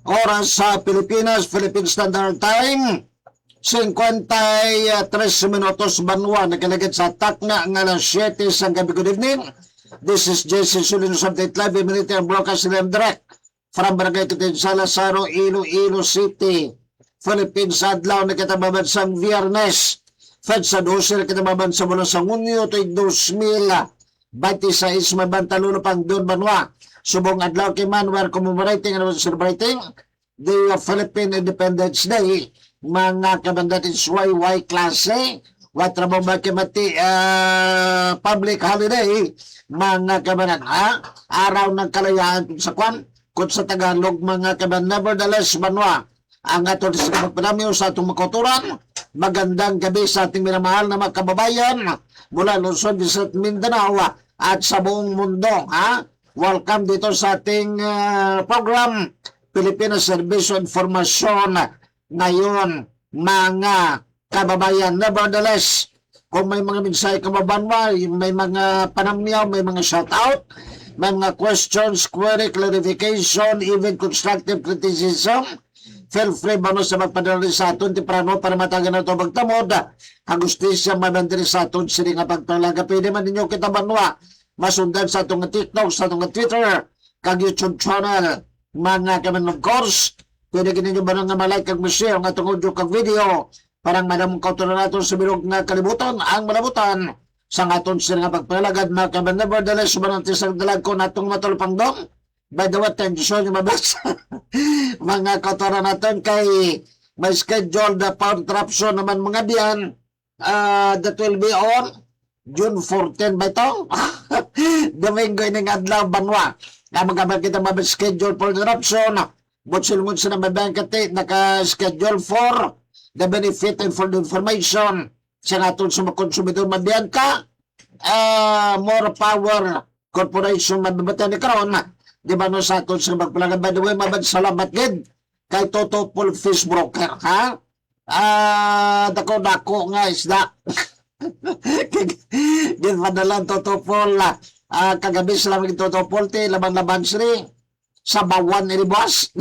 oras sa Pilipinas, Philippine Standard Time, 53 minutos banwa, nakalagad sa takna ng alas 7 sa gabi. Good evening. This is Jesse Sulinos Update Live, Minute and Broadcast Live Direct from Barangay Titinsala, Saro, Iloilo City, Philippines. Adlaw na kitababansang Viernes, Fed sa 12 na kitababansa mula sa Hunyo to 2026, mabantaluno pang doon banwa. Subong adlaw kay Manuel commemorating and celebrating the Philippine Independence Day. Mga kabandatin YY klase, watrabong bakimati public holiday, mga kabanan, araw ng kalayaan sa kwan, kung sa Tagalog, mga kabanan. Nevertheless, banwa, ang ato sa kapagpanamyo sa atong makuturan. Magandang gabi sa ating minamahal na mga kababayan mula Luzon, Visayas, Mindanao at sa buong mundo. Welcome dito sa ating program, Pilipinas Service Information. Ngayon, mga kababayan, nevertheless, kung may mga mensahe kababanwa, may mga panamyaw, may mga shoutout, may mga questions, query, clarification, even constructive criticism, feel free ba sa magpadala sa aton temprano para matagan na ito magtamod. Ang gustisya mabandiri sa aton sila nga pagpalaga. Pwede man ninyo kita banwa masundan sa atong TikTok, sa atong Twitter, kag YouTube channel, mga kaman of course. Pwede ninyo ba nga malike kag ma-share ang atong audio kag video parang madamong kautulan natin sa bilog nga kalibutan ang malabutan sa aton sila nga pagpalagad, mga kaman. Nevertheless, sumanang tisang dalag ko natong matulupang dong. By the way, tension yung mabasa. Mga kautulan natin kay may schedule the power interruption naman mga diyan that will be on June 14 ba ito? Domingo ining adlaw banwa. Magkabal kita schedule for interruption. Butsilungon sa na mabangkati naka-schedule for the benefit and for the information sa natin sa mga konsumidor mabiyan ka. More Power Corporation mababatan ni karon. Di ba no sa atin sa magpalagan. By the way, salamat din kay Toto Paul Fish Broker, ha? Dako nga isda. Ginpadalan Toto Paul. Kagabi sila maging Toto Paul, laban-laban sila sa bawan ni boss.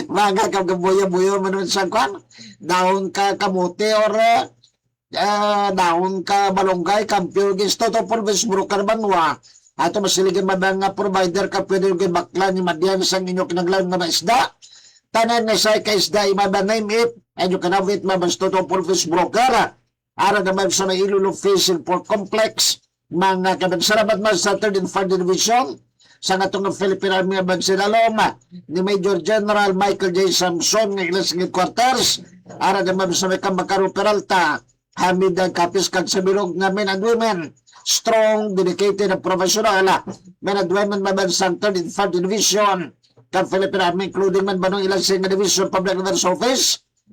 Mga kagabuyo-buyo manon sa kwan. Daon ka kamuti or daon ka balonggay, kampyo gis Toto Paul Fish Broker banwa. Ato masiligan nga provider ka pwede yung bakla ni Madian sa inyo kinaglan nga isda. Tanan na sa isda imaba name it and you can have it mabas Toto Paul Fish Broker. Ara naman sa may Iloilo Fishing Port Complex. Mga kabagsarabat man sa 3rd and 4th Division sa natong Philippine Army Bansilalom ni Major General Michael J. Samson ng ilang headquarters. Ara naman sa may Kamakaro Peralta, Hamid ang kapis kag sa bilog nga men and women. Strong, dedicated and professional men and women mabansang 3rd and 4th Division kag Philippine Army, including man banong ilang singa Division Public Affairs Office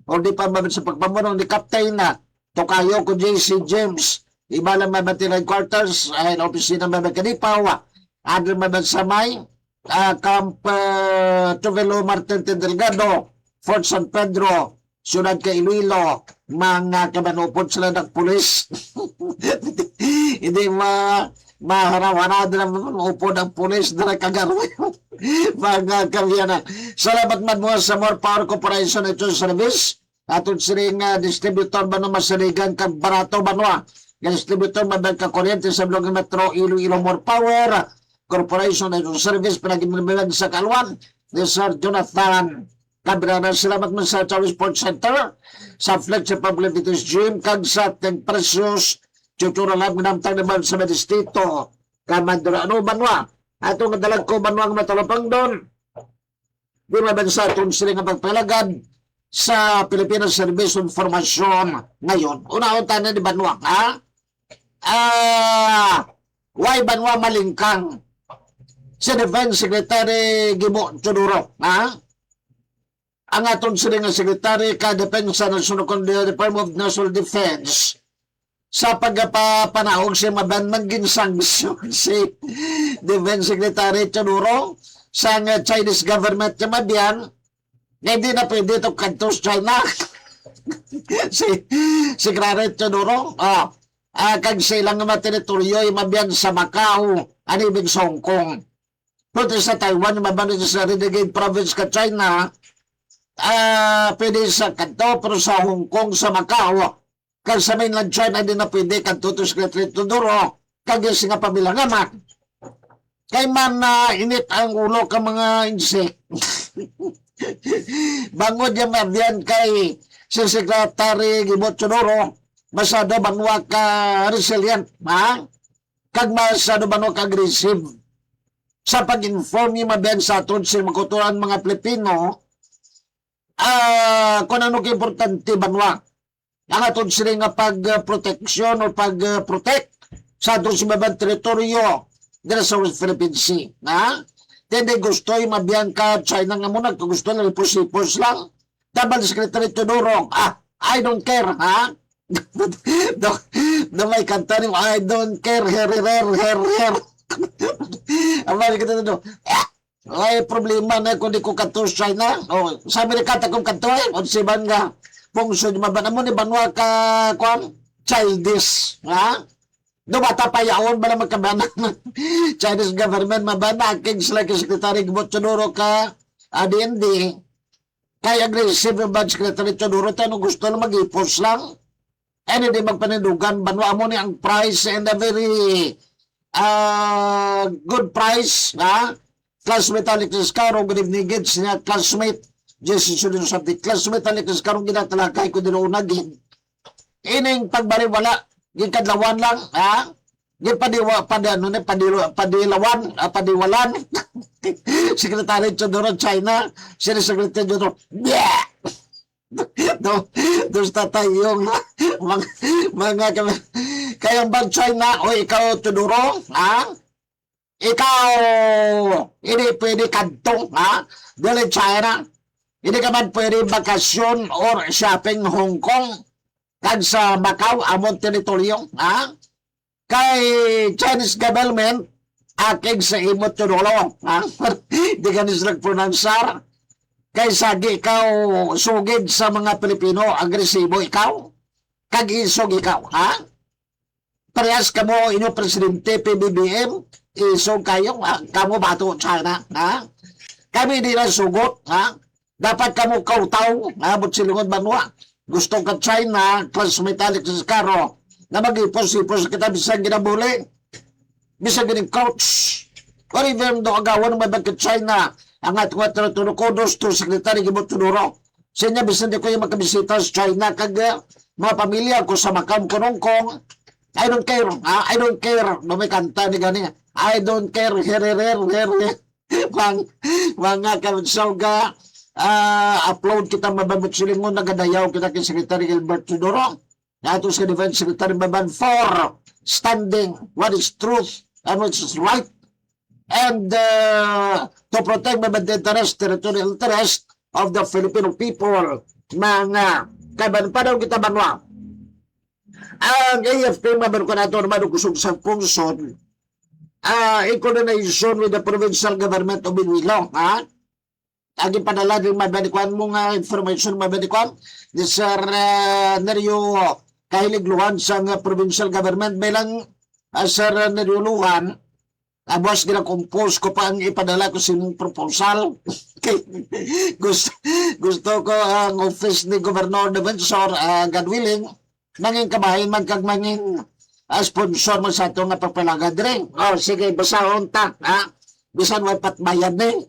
o di pa maban sa pagpamunong ni Captain Tokayo ko J.C. James. Iba lang mabantin headquarters ay opisina maban kanipaw. Adre maban sa may Camp Tuvelo Martin Delgado, Fort San Pedro, Siyudad ka Iloilo. Mga kabanupod sila ng pulis. Hindi maharaw-haraw na upod ang pulis na kagaroy. Mga kabiyanan. Salamat man mo sa More Power Corporation ito service. Atong siring distributor ba na masaligan kag barato banwa. Distributor mabang ka kuryente sa Blog Metro Iloilo More Power Corporation ito service pinagimilan sa Kalwan ni Sir Jonathan Cabrera. Salamat man sa Chow Sports Center sa Fletcher Public Fitness Gym kag sa Ten Precious Chuchura Lab namtang naman sa Medistito Kamadura ano banwa atong nadalag ko banwa nga matulapang doon di mabansa itong sila nga pagpalagad sa Pilipinas Service Information ngayon. Una-una tayo ni banwa why banwa malingkang si Defense Secretary Gibo Choduro ang atong sila nga Secretary ka-Depensa ng Sunukundi Department of National Defense sa pagpapanahog siya mabanmagin sanksyon si Defense Secretary Choduro sa Chinese government na mabiyan na hindi na pwede ito kantos China. si Secretary Choduro kag silang mga teritoryo mabiyan sa Macau anibig sa Hong Kong. Punta sa Taiwan, yung mabanit sa renegade province ka China, pwede sa kanto, pero sa Hong Kong, sa Macau, kag sa mainland China, di na pwede kanto to Secretary Tudoro, kag yung nga pamilangama. Kay man na init ang ulo ka mga insect. Bangod yung mabyan kay si Secretary Gibot Tudoro, masado banwa ka resilient, ha? Kag masado banwa ka aggressive. Sa pag-inform yung mabyan sa aton sa makuturan mga Pilipino, kung ano ka-importante banwa, ang aton sila nga pag-proteksyon o pag-protect sa aton sa mabang teritoryo dito sa West Philippine Sea. Na? Hindi gusto yung mabiyang ka China nga muna, kung gusto na lipos-lipos lang. Tabang Secretary Tudoro, I don't care, ha? do may kanta niyo, I don't care, her. Amari kita dito, ay problema na kung di ko kanto sa China. O, sa Amerika takong kanto o si Banga, pungsod mabana mo ni Banwa ka, kwan, childish, ha? Do bata pa yaon ba na magkabana Chinese government mabana king sila kay Secretary Gibot Tudoro ka DND kay aggressive ba Secretary Tudoro tanong gusto na mag-ipos lang and hindi magpanindugan banwa mo ni ang price and a very good price ha classmate Alexis Caro good evening kids niya classmate Jesse Sudin sa the classmate Alexis Caro ginatalakay ko din unagin ining pagbaliwala gikadlawan lang, ha? Gipadiwa, padilawan, padiwalan. Secretary Tudoro China, Secretary Tudoro, yeah! Doon tatayong mga kayang bang China, o ikaw Tudoro, ha? Ikaw, hindi pwede kantong, ha? Dili China, hindi ka man pwede bakasyon or shopping Hong Kong, kag sa Macau, among teritoryo, ha? Kay Chinese government, akig sa imot Tudoro, ha? Di ka nislang pronunsar. Kay sagi ikaw, sugid sa mga Pilipino, agresibo ikaw. Kag isog ikaw, ha? Parehas ka mo, inyo presidente, PBBM, isog kayo, ha? Kamo bato China, ha? Kami di na sugot, ha? Dapat kamo kautaw, ha? Butsilungon banwa. Gusto ka China, classmate Alexis Caro, na mag-ipos-ipos kita bisang ginabuli, bisang gining coach, or even do agawan ng mabag China, ang atong tunukodos to Secretary Gibot Tudoro. Sa inyo, bisang di ko yung makabisita sa China, kag mga pamilya ko sa Macau, Kong. I don't care, I don't care, no may kanta ni gani, I don't care, her, mga kamansaw ka, upload kita mababot silingon nagadayaw kita kay Secretary Gilbert Tudoro nato sa Defense Secretary Baban for standing what is truth and what is right and to protect the interest, territorial interest of the Filipino people mga kabanpanaw kita banwa ang AFP maban ko nato naman kusog sa pungsod in coordination with the provincial government of Iloilo ha agi padala din mabadikuan mo nga information mabadikuan ni Sir Nerio Kahilig Luhan sa provincial government bilang Sir Nerio Luhan abos gina-compose ko pa ang ipadala ko sining proposal gusto ko ang office ni Governor Defensor God willing manging kabahin man kag manging sponsor mo sa ito nga papalagad rin sige basahon ta ha bisan may patbayan ni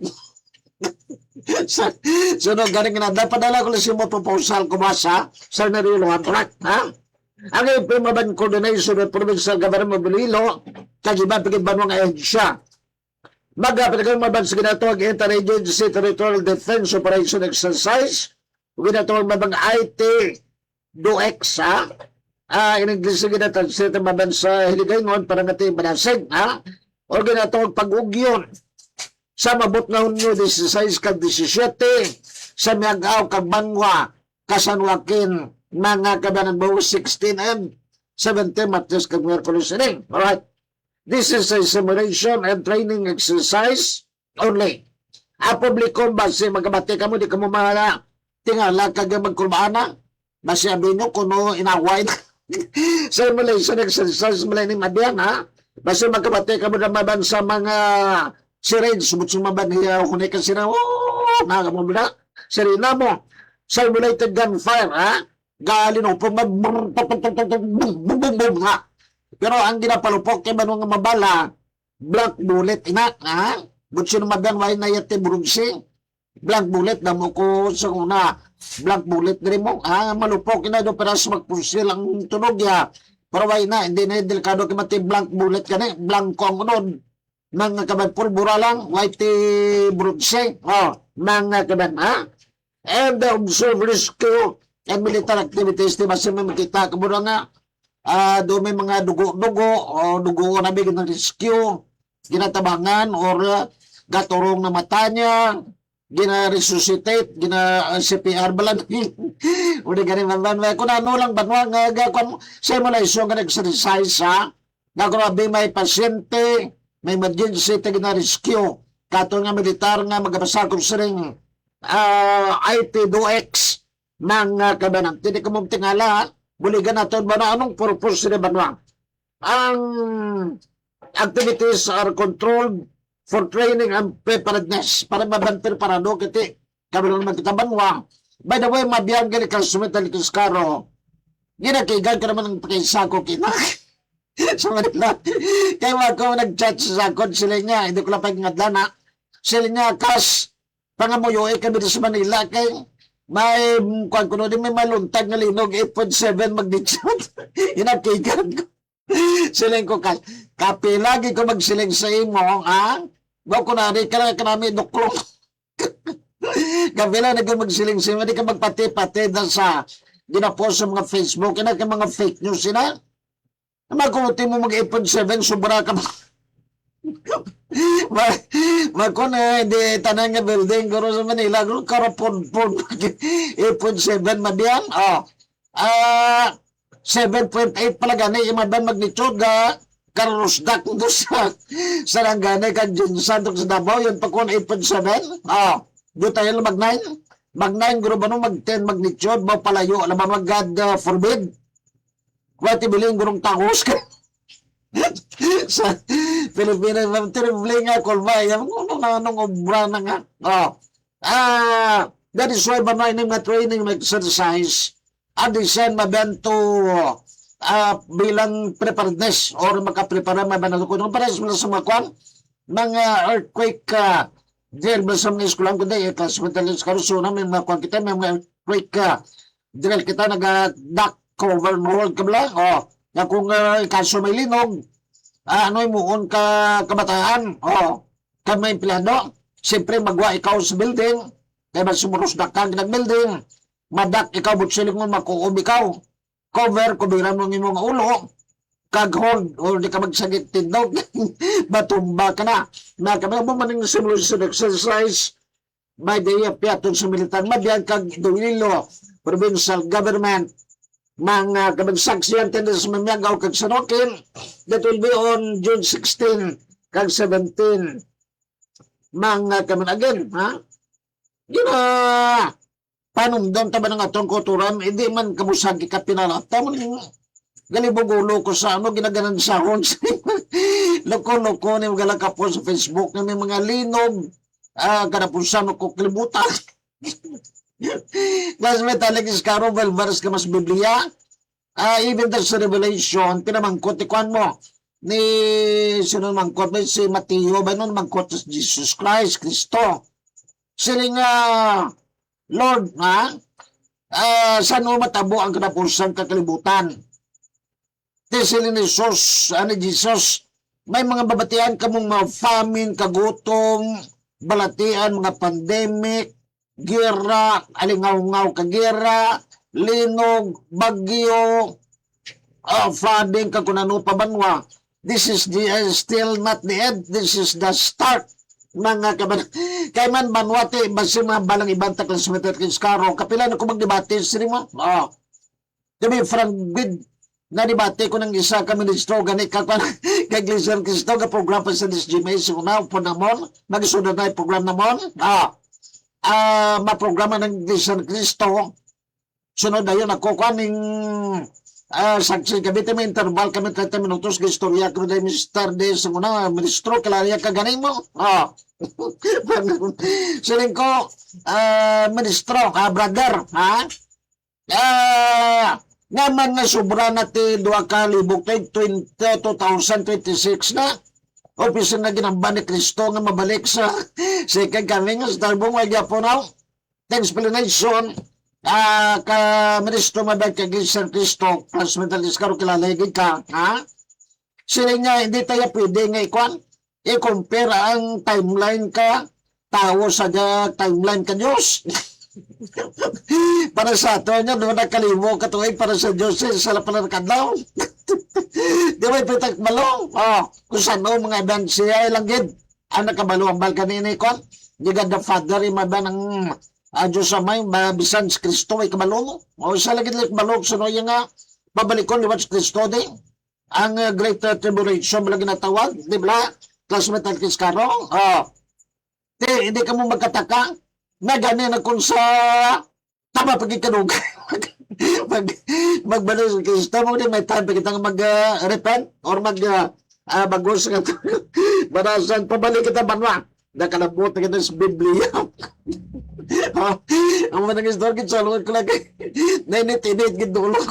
Sunod galing na padala ko lang si mo proposal ko basa sa nariluhan track ha ang ipimaban coordination ng provincial government of Iloilo kagiban pagid banwang ahensya magapagay maban sa ginatawag interagency territorial defense operation exercise ginatawag mabang IT DOEX ha in English ginatawag sa maban sa hiligaynon para natin manasig ha o ginatawag pag-ugyon sa mabot na hunyo 16 kag 17 sa miagaw kag Banwa Kasanwakin mga kabanan bawo 16 and 17 Martes kag Miyerkules ini. Alright. This is a simulation and training exercise only. A publiko base magabati kamo di kamo mahala tingala kag magkulbaana base abino kuno inaway simulation exercise malay ni madyan ha base magabati kamo na maban sa mga Si Red, subot sumaban niya, hunay ka sila, nakamabila. Sarina mo, simulated gunfire, ha? Galin o, ha? Pero ang ginapalupok kay manong mabala, black bullet, ina, ha? Butso naman way na yate burugsi. Black bullet na mo ko sa una. Black bullet na mo, ha? Malupok, ina, do para sa magpusil ang tunog ya. Pero way na, hindi na delikado kay mati blank bullet ka na, blanco ang unod. Mga kaban, pulbura lang, white brutse, mga kaban, ha? And the observe rescue and military activities, di ba siya may makita ka mo nga, doon may mga dugo-dugo, o dugo na bigyan ng rescue, ginatabangan, or gaturong na mata niya, gina-resuscitate, gina-CPR balan. Uli ganin man, kung ano lang, banwa nga, kung simulation nga nag-exercise, ha? Nagrabi may pasyente, may emergency tayo na rescue. Kato nga militar nga magabasakop sa ring IP2X ng kabanang. Hindi ko mong tingala, buligan natin ba na anong purpose na ba? Ang activities are controlled for training and preparedness. Para mabantir para do, kiti kabilang magkitabanwa. By the way, mabiyang gali kang sumital kiskaro. Ginakigan ka naman ng pakisako kinak. So, Manila, kaya ako nag-chat sa sakot, sila niya, hindi ko lang pagingadlana, sila niya, kas, pangamuyoy kami sa Manila, kay may, kung kuno din may maluntag na linog, 8.7 mag-chat, inakigan ko. Siling ko, kas, kapi, lagi ko magsiling sa imo, ha? Bawa ko na, di ka na kanami, duklong. Kapi lang, di ko magsiling sa imo, di ka magpati-pati na sa, ginapos sa mga Facebook, ina ka mga fake news, sila. Magkuti mo mag-8.7, sobra ka ba? Magkuna, hindi tanang nga building, guro sa Manila, guro karapon-pon, 8.7 madiyan, 7.8 pala gani, imaban magnitude ga, karusdak do sa Sarangani, kang Jinsan, sa Davao, yun pa kung 8.7, do tayo lang mag-9, guro ba nung mag-10 magnitude, ba palayo, alam ba mag-God forbid? Wati biling gurong tangos ka. Sa Pilipinas, terrible nga, kulba. Anong obra na nga. That is why ba na mga training, exercise, adisen mabento bilang preparedness or makaprepara mabanalo ko. Nung pares mo sa mga kwan, mga earthquake drill ba sa mga eskulang kundi, class metalis karusuna, may mga kwan kita, may mga earthquake drill kita, nag-duck cover world ka bala, na kung kaso may linog, ano muon ka kabataan, ka may empleyado, siyempre magwa ikaw sa building, kaya ba sumurusdak ka ng building, madak ikaw, butsiling mo, makuob ikaw, cover, kubiran mo ng imong ulo, kag-hold, o di ka magsagit tindog, matumba ka na, na kami mo maning simulation exercise, by the way, piatong sa militar, madyan kag Duilo, provincial government, mga kabagsaksiyan tendes mamiyagaw kag Sanokin, that will be on June 16 kag 17 mga kaman again, ha? Gina panumdom taba ng atong kulturan, hindi man kamusagi ka pinala tamo ning galibugulo ko sa ano ginaganan sa hon. Loko-loko ni mga po sa Facebook na may mga linog kanapusan ko kalibutan. Classmate Alex Caro, Valvares ka mas Biblia. Even there's a revelation, pinamangkot, ikuan mo, ni sino mangkot, may si Mateo, ba nun mangkot sa Jesus Christ, Kristo. Sila nga, Lord, ha? Saan mo matabo ang kanapusan kakalibutan? Sila ni Jesus, may mga babatian ka mong mga famine, kagutom, balatian, mga pandemic, gera, alingaw-ngaw ka gera, linog, bagyo, flooding, kakunano pa banwa. This is still not the end. This is the start. Mga kaban. Kay man banwate, basi mga balang ibang taklang sumitat kiskaro. Kapila na ko magdebate, siri mo? Kami, Frank Bid, na debate ko ng isa kami ministro, gani kakwan, kay Gleason Cristo, ka program pa sa DSGMA, so na, po namon, nagsunod na yung program namon, maprograma ng Gleason Cristo, sunod na yun ako kaning saksi kami may interval kami 30 minutos ng istorya ko dahil Mr. De sa muna ministro kalaya ka ganing mo siling ko ministro brother naman nga sobra natin 2026 na opisan na ginamba ni Kristo nga mabalik sa second coming sa talbong magyapon na explanation ka ministro mabag kag San Cristo plus mentalis karo kilalagig ka sila nga hindi tayo pwede nga i-compare ang timeline ka tao sa timeline ka Diyos para sa ato niya doon nakalimo katuig para sa Diyos sa lapanan kadlaw di ba ipitak balong kung saan mga event siya ilanggid ang nakabalo ang bal kanina ikon di God the Father imaban ang Diyos sa may bisan si Kristo ay kabalo mo o isa lagi balog sa noya nga babalikon di ba si Kristo di ang Great Tribulation lagi natawag di ba classmate at kiskaro hindi ka mo magkataka na ganin na kung sa tama pagkikanog magbalo sa Kristo mo di may time pagkitang mag-repent or bagos nga banasan pabalik kita banwa nakalabot na kita sa Biblia ang mga nag-istor kita salungan ko lagi nainit-init gitulog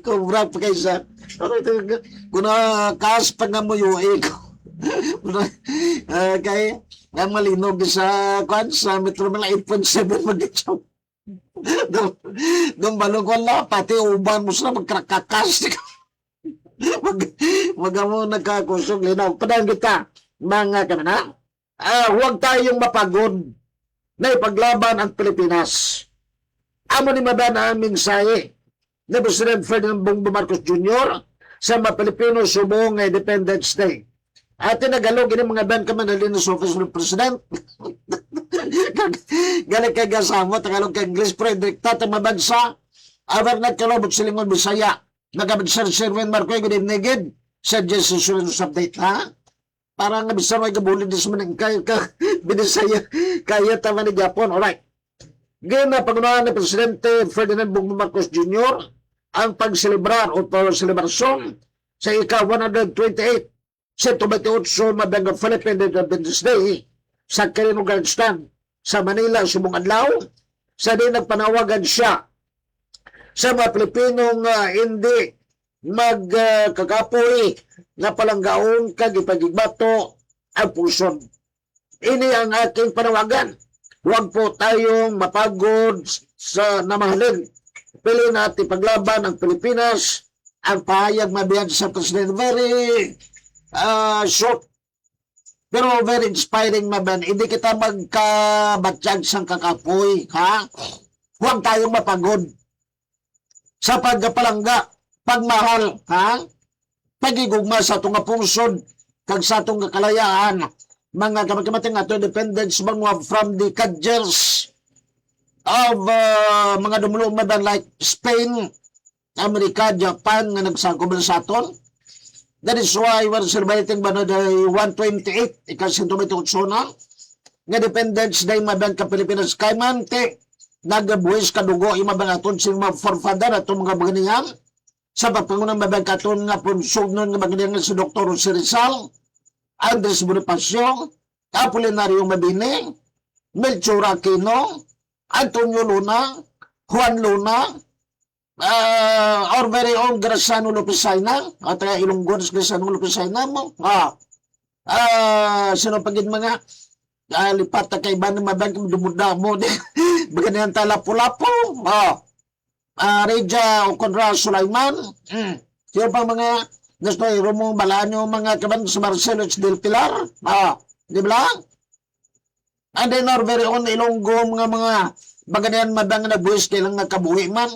kung rap pa kayo sa kung nakakas pa nga mo yung ko kaya ang malinog sa Metro Manila 8.7 mag-itsaw doon balong wala pati uban mo sila magkrakakas magamo nagkakusog linaw padang kita mga kamana huwag tayong mapagod na ipaglaban ang Pilipinas. Amo ni madan ang mensahe ni President Ferdinand Bongbong Marcos Jr. sa mga Pilipino subong Independence Day. At tinagalog ini mga ban kami na linis office ng President. Galing kay Gasamo, tagalog kay English Frederick Tata mabansa. Abar nagkalobot silingon Bisaya. Nagabad Sir Sherwin Marcoy, good evening, sa Jesus Insurance Update, Para nga bisa may kabulid sa manang kaya binisaya kaya tama ni Japon. Alright. Ngayon na pangunahan ni Presidente Ferdinand Bongbong Marcos Jr. ang pagselebrar o selebrasyon sa ika-128 sa 28 Mabanga Philippine Independence Day sa Kalinugan Stand sa Manila, subong adlaw. Sa din nagpanawagan siya sa mga Pilipinong hindi magkakapoy na palanggaon kag ipagigbato ang puson. Ini ang aking panawagan. Huwag po tayong mapagod sa namahalin. Pili natin paglaban ang Pilipinas. Ang pahayag mabiyag sa President very short pero very inspiring maban. Hindi kita magkabatsyag sang kakapoy. Huwag tayong mapagod sa pagpalangga, pagmahal, pagigugma sa itong pungsod kag sa itong kalayaan mga kamagkamating ato independence mga from the cadres of mga dumulumadan like Spain, America, Japan nga nagsangkop sa aton. That is why we're celebrating the 128 ika-128 na nga Independence Day maban ka Pilipinas kay mante nagabuhis kadugo imabang aton sing mga forefather ato mga baganihan sa papangunang mabangkaton nga punsog nun nga magandang si Dr. Jose Rizal, Andres Bonifacio, Apolinario Mabini, Melchor Aquino, Antonio Luna, Juan Luna, our very own Graciano Lopez-Saina, at Ilonggones Graciano Lopez-Saina mo, sino pagin mga lipat na kaiban ng mabang dumuda mo, baganihan talapo-lapo, Reja Oconra Sulaiman, sino pa mga Nestor Romo Balanyo, mga kaban sa Marcelo del Pilar, di ba? And then our very own Ilonggo, mga baganihan madang na buwis kailang nakabuhi man,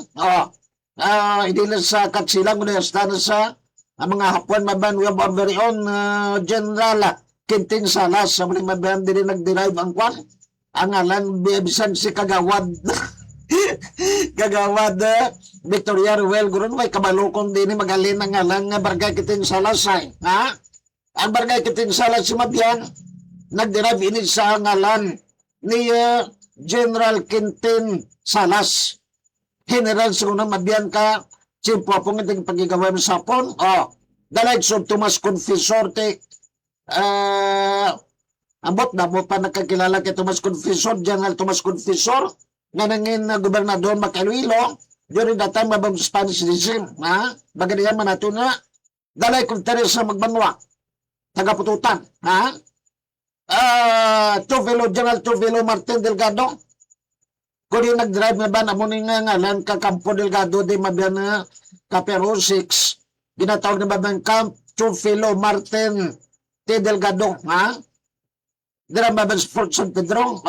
hindi na sa katsilang, kundi sa mga Hapon maban, we have our very own General Quintin Salas, sa mga maban din nag-derive ang kwan, ang alan, bisan si Kagawad, Kagawad Victoria Ruel Gurun may kabalukon din magalin ng ngalang nga Barangay Kitin Salasay ang Barangay Kitin Salas si Mabyan nagderive ini sa ngalan ni General Quintin Salas General sa unang Mabyan ka Simpo po nga ting pagigaway mo sapon. The likes of Tomas Confessor te ambot na mo pa nakakilala kay Tomas Confessor, General Tomas Confessor, nga nangin na gobernador Macaluilo during that time mabang Spanish regime. Bagadiyan man nato na dalay kong Teresa Magbanwa, tagapututan. General Tuvelo Martin Delgado, kung yung nag-drive na ba na mo nga ngalan ka Campo Delgado di mabiyan na Kapero 6, ginatawag na ba ng Camp Tuvelo Martin T. Delgado, Dira ba ba Fort San Pedro?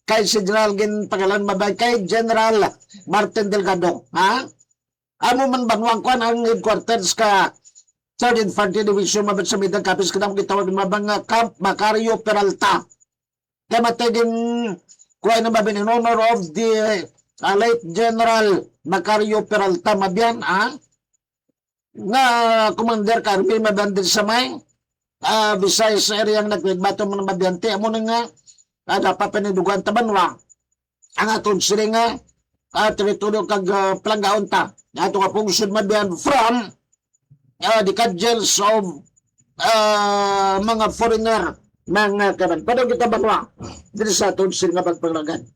Kay si General Gin pangalan mabay kay General Martin Delgado, Amo man banwang kwan ang headquarters ka 3rd Infantry Division mabay sa Midang Kapis kanang gitawag na mabang Camp Macario Peralta. Kaya matagin kuha na mabay in honor of the late General Macario Peralta mabyan, nga Commander Carmen mabandin sa may Visayas area ang nagwigbato mo ng mabiyante. Amo na nga dapat panidugan tabanwa ang atong sila nga teritoryo kag Palanggaon ta. Ato nga function mabiyan from the cudgels of mga foreigner mga kanan. Padang kita banwa dito sa atong sila nga pagpanglagan.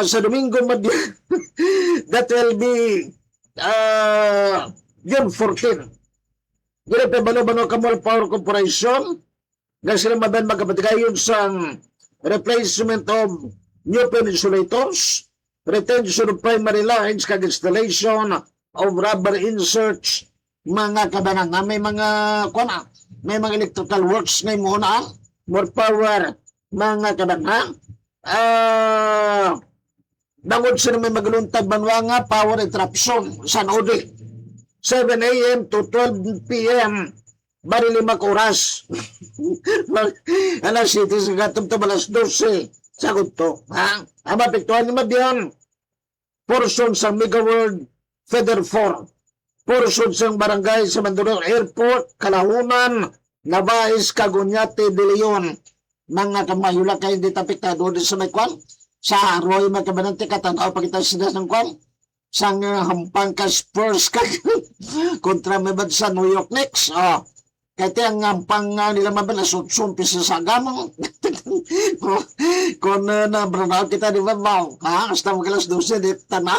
Sa Domingo mabiyan that will be June 14. Gila pa bano-bano Kamal Power Corporation na sila maban magkapatigayon sa replacement of new peninsulators, retention of primary lines, kag installation of rubber inserts, mga kabanang may mga may mga electrical works na muna, more power, mga kabanang bangod sila may magluntag banwa nga power interruption sa Odi 7 a.m. to 12 p.m. bali 5 oras. Alas 7 sa gatong to balas 12. Sagot to. Ang mapiktuhan ni Mabyan. Portion sa Mega World Feather 4. Portion sa barangay sa Mandurong Airport, Kalahunan, Navais, Caguñate, De Leon. Mga kamayula kayo di tapiktado din sa may kwan. Sa Roy Magkabanante katanaw pagkita sila ng kwan. Sang hampang ka Spurs ka kontra mabad sa New York Knicks. Kaya ang hampang nila mabad na sumpi sa sagano. Kung na-brownout kita di ba, hasta magalas 12 di tanaw.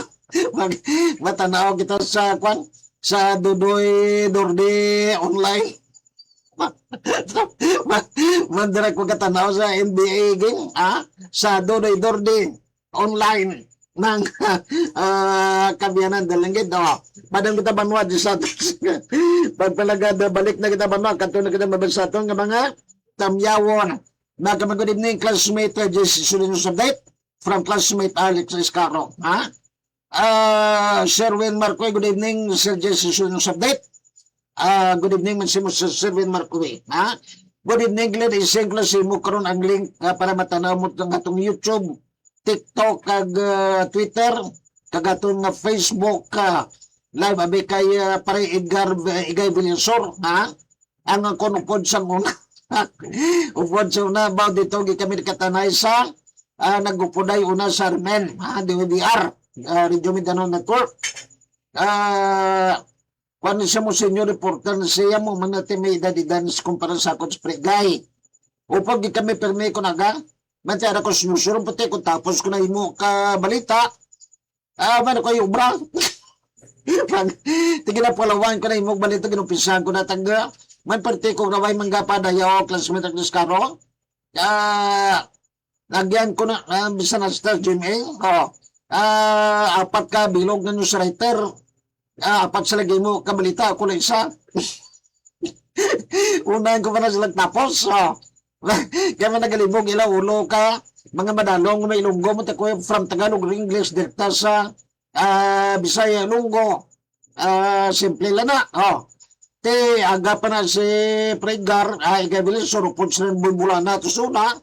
Matanaw kita sa kwan sa Dudoy Dorde online. Mandirek ko katanaw sa NBA game, sa Dudoy Dorde online ng kabiyanan dalangit. Padang kita banwa di sa pagpalagad balik na kita banwa kanto na kita mabansaton nga mga tamyawon. Good evening classmate Jesse Sulinus Update from classmate Alex Escaro. Sherwin Marcoy, good evening Sir Jesse Sulinus Update. Good evening man si Sir Sherwin Marcoy. Good evening ladies and klase mo karon ang link para matanaw mo ng atong YouTube, TikTok kag Twitter kag atong Facebook live abi kay pare Edgar Igay Villansor ang konupod sang una upod sa una about dito kami katanay sa nagupuday una sa Armen DWDR Radio Mindanao Network kung siya mo senior reporter na siya mo manati may edad-edans kumpara sa akong spregay upag di kami permi ko naga matira ko sinusurong pati kung tapos ko na imo ka balita man ko yung ubra tigila palawan ko na imo balita ginupisahan ko na tangga man pati ko naway manggapa dayaw classmate ng Discaro nagyan ko na bisa na sa GMA apat ka bilog na news writer apat sa lagay mo ka balita ako na isa unahan ko pa na sila tapos kaya man nagalibog ila ulo ka mga madalong na ilunggo mo ko from Tagalog English direkta sa Bisaya Lunggo simple lang na te aga pa na si Predgar ikabilis surupod sa bulbulan na to suna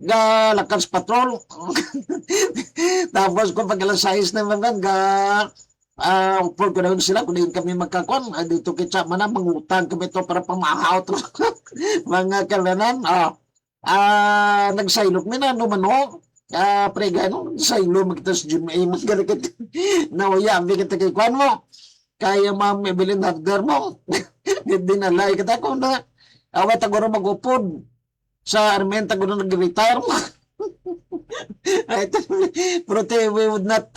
ga lakas patrol tapos ko pag alas 6 na mga upod ko na sila kung din kami magkakon dito kitsa man mangutang kami to para pamahaw mga kalanan nagsaylok mi na numano pre, gano'n, sa ilo, magkita sa gym, magkita, nawaya, ang kita kay kwan mo, kaya ma'am Evelyn Harder mo, hindi nalay kita ko na, away taguro magupod, sa armen taguro nag-retire mo, pero we would not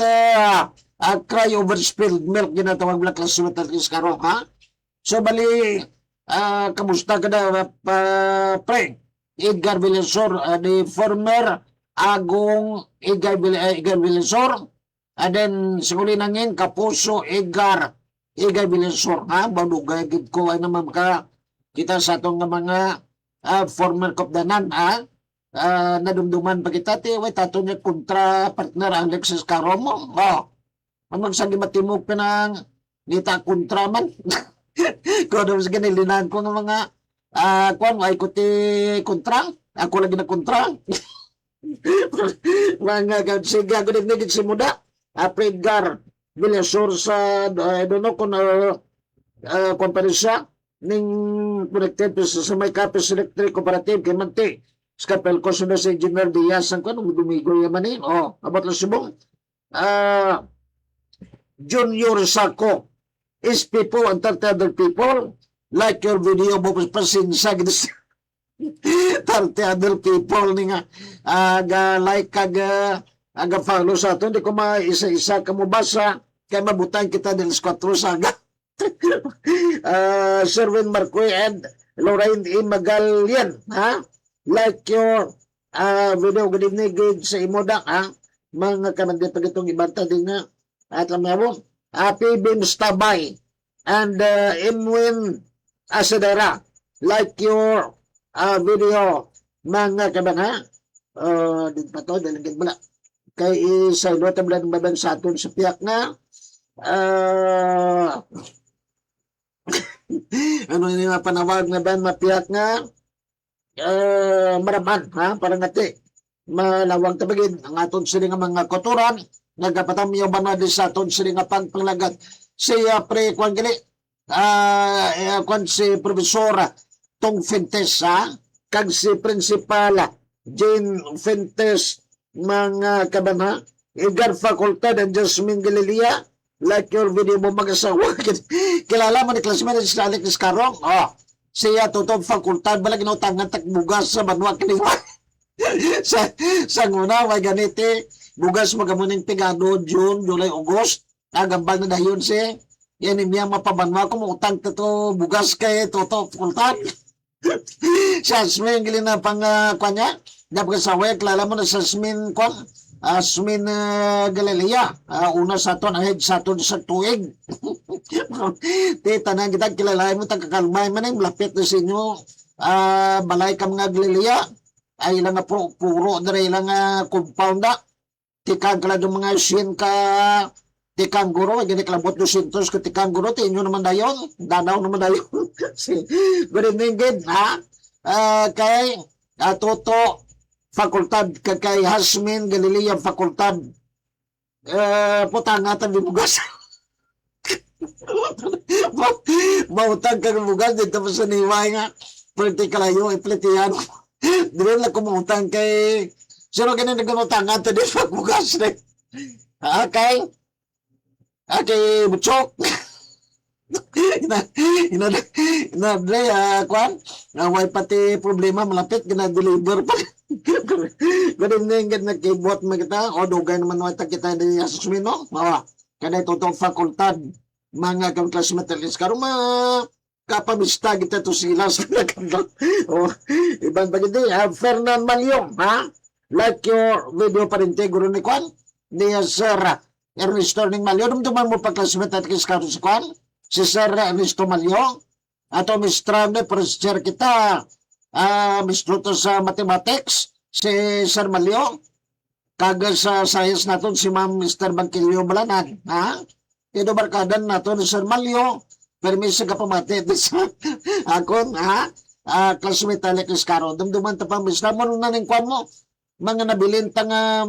cry over spilled milk, ginatawag black classmate at least karo, ha? So, bali, kamusta ka na, pre? Edgar Villasor, the former Agong Edgar Villasor, and then, siguli nangin, Kapuso Edgar Villasor, ha? Badugay, gid ko, ay naman ka, kita sa itong mga former kopdanan, ha? Nadumduman pa kita, way tato niya kontra partner Alexis Caromo, ang magsagi matimog pa ng nita kontra man. Kung ano mas ganilinan ko ng mga kung ay ko ti kontra, ako lagi na kontra. Mga sige, good evening si Muda, Edgar Villasor sa, I don't know kung konferensya ning connected sa may Capes Electric Cooperative kay Manti. Skapel ko sunod sa Engineer Diaz ang kung dumigo yaman eh. Abot lang subong. Junior Sako is people and 30 other people like your video mo pasinsag 30 other people ni nga like aga follow sa ato hindi ko maisa-isa ka mo basa kay mabutan kita del 4 saga Sherwin Marcoy and Lorraine E. Magalian ha like your video good evening good sa imodak ha mga kanagdi pag itong ibanta din nga at lamawon, Happy Beams Tabay and Imwin Asadera. Like your video, mga kabana. Dito pa to, dalagin bala. Kay isa ilo, tablan babang sa aton sa piyak na. Ano yung mga panawag na ba, mapiyak nga? Maraman, ha? Parang ati. Malawang tabagin ang aton sila nga mga kotoran nagapatamiyo ba na sa aton sila nga panglagat siya pre kwan gali kwan si Profesora Tong Fentes ha kag si Principal Jane Fentes mga kabana Edgar Facultad and Jasmine Galilea like your video mo mag-asawa kilala mo ni classmate si Alex Carong siya tutong fakultad bala ginutangan takbugas sa banwa kiniwa sa nguna may ganiti bugas magamuning pigado June, July, August agambal na dayon si yan niya mapabanwa ko utang to bugas kay toto kultan Jasmine gili na pang kanya dapat sa way klala mo na Jasmine kwan Asmin Galilea una sa aton ahead sa aton sa tuig ti tanan kita kilalain mo tagkakalmay man yung lapit na sa inyo balay ka mga Galilea ay ilang puro dere ilang compound da tikang kala ng mga sin ka tikang guro gini kalabot 200 ka tikang guro tinyo naman dayon danaw naman dayon good evening good ha kay Toto fakultad kay Hasmin Galilea fakultad putangatan di bugas mautang kang bugas dito pa sa niway nga politikalayo iplitihan Dire lang kumutang kay sino ganun nagumutangan to din pagbugas na. Okay. Okay, Butchok. Ina kwan. Way pati problema malapit gina-deliver pa. Good evening, nag-keyboard mo kita. O, dugay naman wata kita din Asusmin, no? Kada itong fakultad, mga classmates karon kapamista kita to sila sa nagkandang. Ibang bagay Fernan Malyong, ha? Like your video pa rin guro ni Kwan, ni Sir Ernesto Ning Malyong. Dumduman mo pa classmate at kiskaro si Kwan, si Sir Ernesto Malyong, ato Mr. Professor kita, Mr. to sa mathematics, si Sir Malyong, kaga sa science naton si Ma'am Mr. Bangkilyo Balanan, ha? Ito barkadan naton ni Sir Malyong, permiso ka pamati sa akon, ha? Classmate Alex Caro. Dumduman ta pa, Mr. mo na ning kwan mo. Mga nabilin ta nga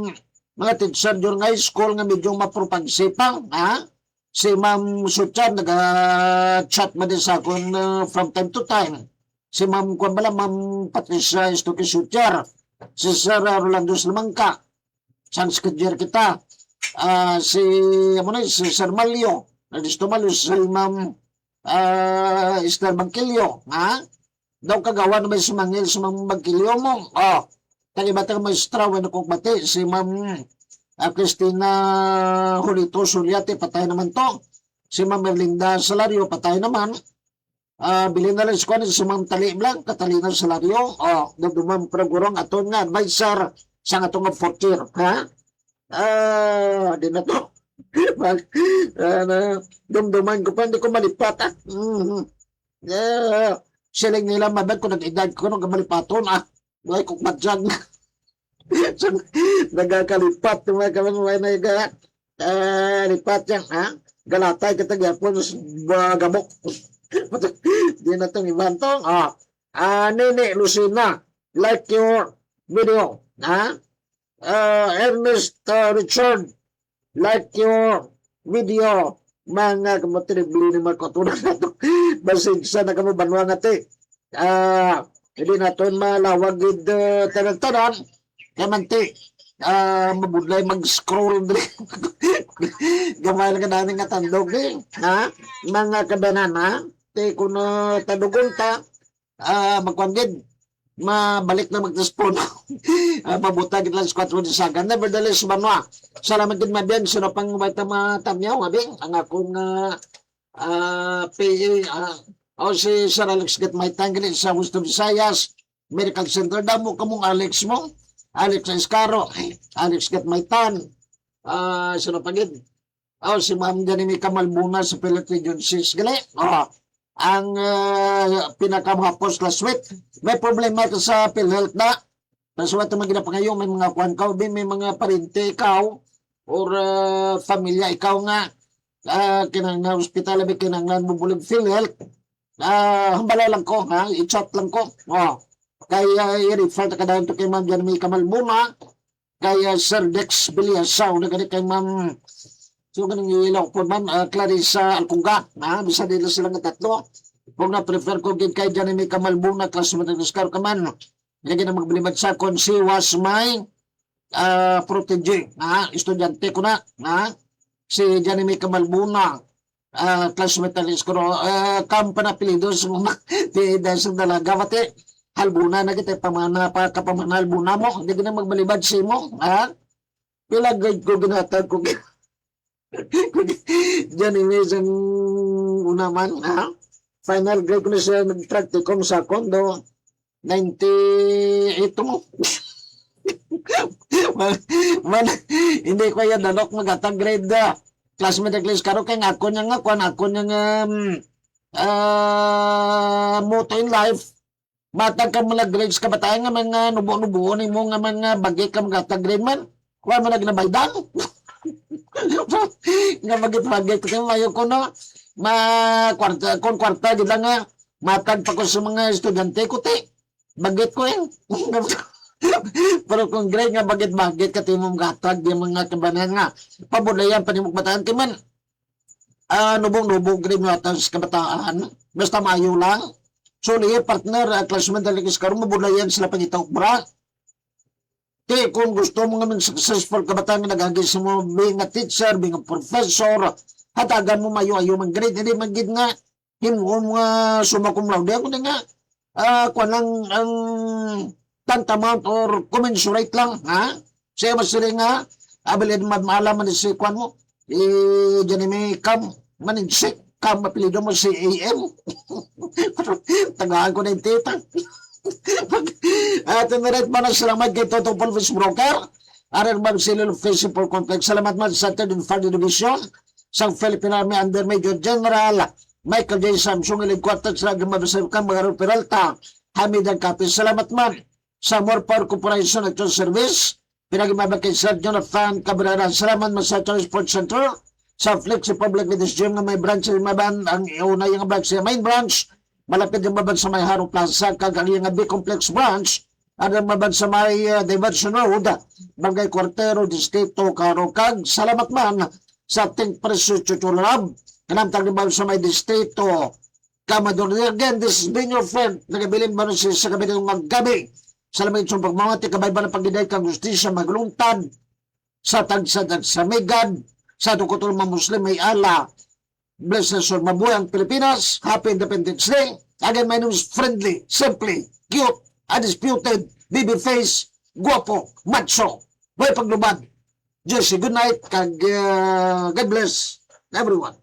mga teacher during high school nga medyo mapropagsipang, ha? Si Ma'am Suchan, nag-chat mo din sa akon from time to time. Si Ma'am Kwan bala, Ma'am Patricia Estoque Suchar. Si Sir Rolando Slamangka. sang skadyer kita. Si Sir Malio, Ernesto Malio, si Ma'am Esther Bangkilyo, ha? Daw kagawa na may sumangil sa mga Bangkilyo mo. Tagi-batang maestra, wala kong bati, si Ma'am Cristina Julito Sulyate, patay naman to. Si Ma'am Merlinda Salario, patay naman. Bilhin na lang si Ma'am Tali Blanc, Catalina Salario. Dumang pragurong aton nga, advisor sa atong nga fourth year, ha? Di na to. Dumduman ko pa, hindi ko malipat, ha? Siling nila mabag ko, nag-edad ko, nung malipaton, Huwag kong madyag na. So, nagkakalipat, mga kaman, lipat yan, ha? Galatay katagapon, gamok. Di na itong ibantong. Nene Lucina, like your video. Ernest Richard, like your video. Mga kamotinibili ni Marco Tunan na ito. Basig sa nakamubanwa natin. Hindi natin malawag yung tanan-tanan. Kamanti. Mabudlay mag-scroll din. Gamay lang ka namin nga tandog din. Mga kabanana. Kung tadugon ta, magkwangid, mabalik na mag-respond. Mabutag lang sa 4 saga. Nevertheless, banwa. Salamat din mabiyan. Sino pang wait na matamyaw, abing? Ang akong si Sir Alex Gatmay Tanggalin sa Wisdom Visayas Medical Center. Damo kamong Alex mo. Alex Escaro. Alex Gatmay Tan. Sino pagid? Si Ma'am Janimi Kamalbuna sa Pilat Region 6. Gali? Ang pinakamahapos last week. May problema ito sa PhilHealth na. Nasa wata mga ginapangayo, may mga kuwan ka, may mga parente ikaw, or familia ikaw nga, kinang hospital, kinang bubulig PhilHealth. Hambala lang ko, i-chat lang ko. Kaya i-refer na kadahin to kay Ma'am Janimi Kamalbuna, kaya Sir Dex Biliasaw, na ganit kay Ma'am, so ganun yung ilaw po, Ma'am Clarissa Alcunga, bisa nila silang tatlo. Kung na-prefer ko kay Janimi Kamalbuna, classmate ng Oscar Kaman, lagi na magbalibad sa kung si was my protege, estudyante ko na, si Janimi Kamalbuna, classmate ng Oscar, kampan apelido sa mga dahil sa dalaga, pati halbuna na kita, kapamana halbuna mo, hindi na magbalibad si mo, pilagay ko ginatag ko Janimi sa unaman, final grade ko na siya nag-practicum sa kondo 98 mo. Hindi ko yan dalok mag-atag grade classmate class karo kay ako niya motto in life matag ka mga grades ka batayan nga mga nubo-nubo ni mo nga mga bagay ka mag-atag grade man kuha mo nagnabaydan nga bagay ko mayo ko no kwarta di lang nga matag pa ko sa mga estudyante ko ti bagit ko pero kung grade nga bagit ka ti mong gatag di mga kabanan nga pabulayan pa ni mong bataan ti man nubong grade mo atas kabataan basta mayo lang so liye partner classmate dalikis karon mabulayan sila pangitaw bra ti kung gusto mo nga successful kabataan nga nagagis mo being a teacher being a professor hatagan mo mayo-ayo mang grade, hindi magigid nga, himuon nga sumakum laude, ako na nga, kung lang ang tantamount or commensurate lang, Siya masiri nga, abilid malaman si kwan mo, dyan may kam, maninsik, kam, apelido mo si AM. Tagaan ko na yung tita. At inirit mo na salamat kay Toto Pulvis Broker, Aral Magsilil Festival Complex, salamat man sa 3rd and 4th Division, sa Philippine Army Under Major General Michael J. Samsung ilig kwartat sa Gamabisabukan Magarol Peralta Hamid ang Kapis. Salamat man sa More Power Corporation at yung service pinagimabag kay Sir Jonathan Cabrera. Salamat man sa Channel Sports Center sa Flexi Public Leaders Gym na may branch sa Maban. Ang una yung branch sa main branch malapit yung maban sa may Haro Plaza kagaling nga B-Complex branch at ang maban sa may Diversion Road Bagay Quartero Distrito Karokag. Salamat man sa ating Preso Chuchulab, kanamtang libaw sa may distrito, Kamador. Again, this has been your friend, nagabilin ba siya sa gabi ng maggabi. Salamat sa pagmamati, kabay ba ng pagdiday kang justisya, magluntad, sa tagsad sa may God, sa tukotol mga Muslim may Allah. Bless the soul, mabuhay ang Pilipinas. Happy Independence Day. Again, my name is Friendly, Simply, Cute, Undisputed, Baby Face, Guwapo, Macho. May paglubad. Jesse, good night. God bless everyone.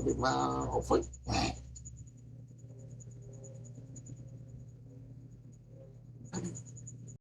Hindi ma-offer.